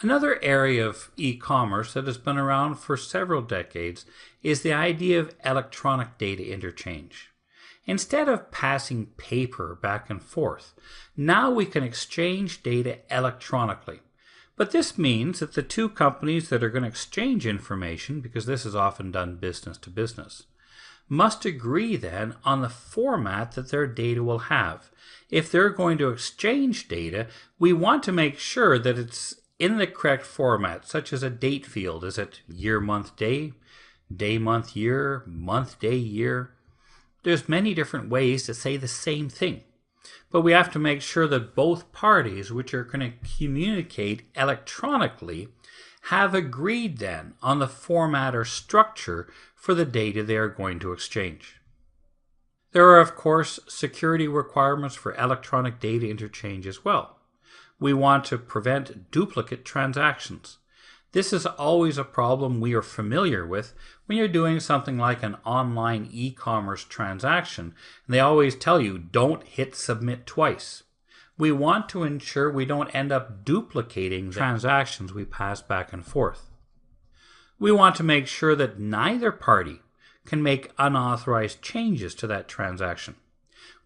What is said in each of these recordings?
Another area of e-commerce that has been around for several decades is the idea of electronic data interchange. Instead of passing paper back and forth, now we can exchange data electronically. But this means that the two companies that are going to exchange information, because this is often done business to business, must agree then on the format that their data will have. If they're going to exchange data, we want to make sure that it's in the correct format, such as a date field. Is it year, month, day, month, year, month, day, year? There's many different ways to say the same thing. But we have to make sure that both parties, which are going to communicate electronically, have agreed then on the format or structure for the data they are going to exchange. There are, of course, security requirements for electronic data interchange as well. We want to prevent duplicate transactions. This is always a problem we are familiar with when you're doing something like an online e-commerce transaction. And they always tell you, don't hit submit twice. We want to ensure we don't end up duplicating the transactions we pass back and forth. We want to make sure that neither party can make unauthorized changes to that transaction.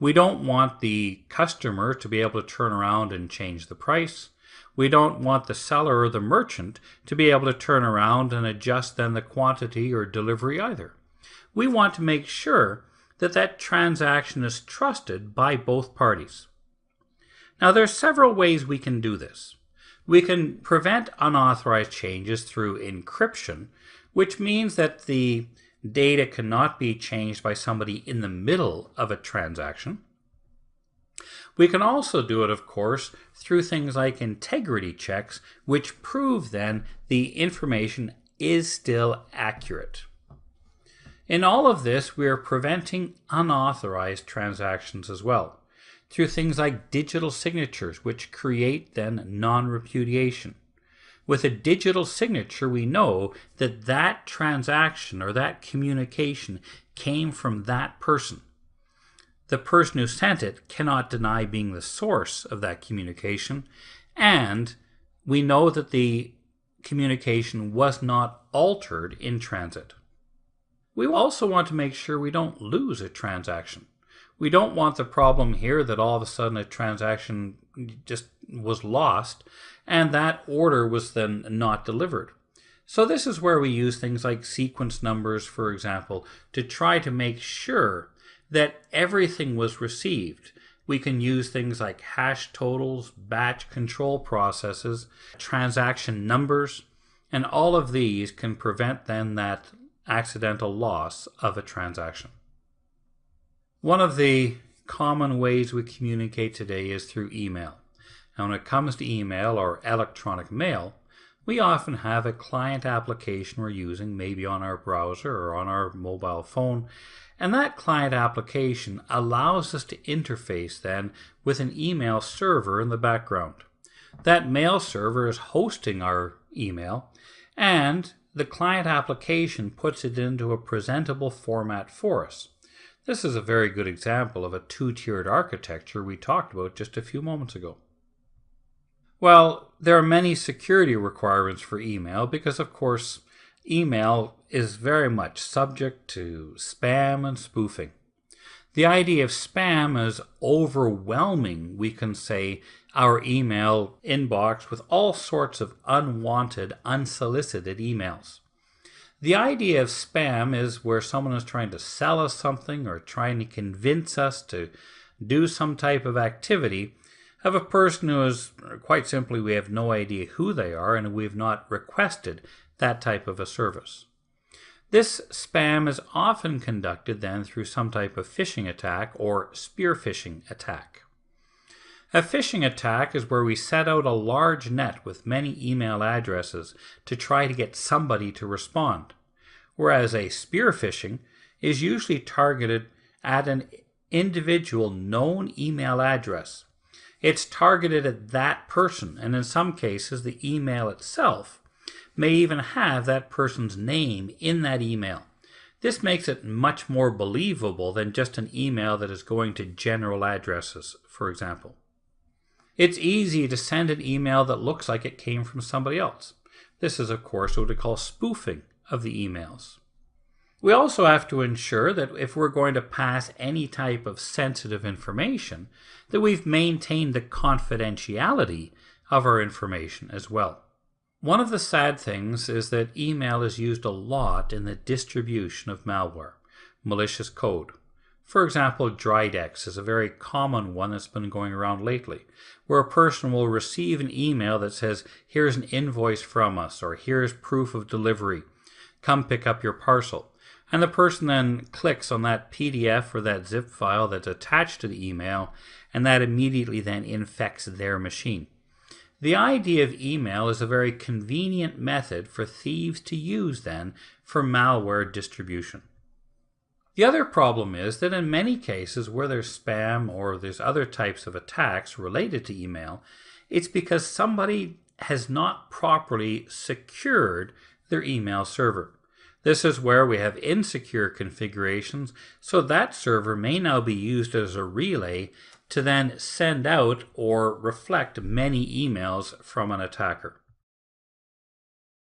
We don't want the customer to be able to turn around and change the price. We don't want the seller or the merchant to be able to turn around and adjust then the quantity or delivery either. We want to make sure that that transaction is trusted by both parties. Now, there are several ways we can do this. We can prevent unauthorized changes through encryption, which means that the data cannot be changed by somebody in the middle of a transaction. We can also do it, of course, through things like integrity checks, which prove then the information is still accurate. In all of this, we are preventing unauthorized transactions as well, through things like digital signatures, which create then non-repudiation. With a digital signature, we know that that transaction or that communication came from that person. The person who sent it cannot deny being the source of that communication, and we know that the communication was not altered in transit. We also want to make sure we don't lose a transaction. We don't want the problem here that all of a sudden a transaction just was lost and that order was then not delivered. So this is where we use things like sequence numbers, for example, to try to make sure that everything was received. We can use things like hash totals, batch control processes, transaction numbers, and all of these can prevent then that accidental loss of a transaction. One of the common ways we communicate today is through email. Now, when it comes to email or electronic mail, we often have a client application we're using, maybe on our browser or on our mobile phone, and that client application allows us to interface then with an email server in the background. That mail server is hosting our email, and the client application puts it into a presentable format for us. This is a very good example of a two-tiered architecture we talked about just a few moments ago. Well, there are many security requirements for email because, of course, email is very much subject to spam and spoofing. The idea of spam is overwhelming, we can say, our email inbox with all sorts of unwanted, unsolicited emails. The idea of spam is where someone is trying to sell us something or trying to convince us to do some type of activity of a person who is, quite simply, we have no idea who they are and we have not requested that type of a service. This spam is often conducted then through some type of phishing attack or spear phishing attack. A phishing attack is where we set out a large net with many email addresses to try to get somebody to respond, whereas a spear phishing is usually targeted at an individual known email address. It's targeted at that person, and in some cases the email itself may even have that person's name in that email. This makes it much more believable than just an email that is going to general addresses, for example. It's easy to send an email that looks like it came from somebody else. This is, of course, what we call spoofing of the emails. We also have to ensure that if we're going to pass any type of sensitive information, that we've maintained the confidentiality of our information as well. One of the sad things is that email is used a lot in the distribution of malware, malicious code. For example, Dridex is a very common one that's been going around lately, where a person will receive an email that says, here's an invoice from us, or here's proof of delivery, come pick up your parcel. And the person then clicks on that PDF or that zip file that's attached to the email, and that immediately then infects their machine. The idea of email is a very convenient method for thieves to use then for malware distribution. The other problem is that in many cases where there's spam or there's other types of attacks related to email, it's because somebody has not properly secured their email server. This is where we have insecure configurations, so that server may now be used as a relay to then send out or reflect many emails from an attacker.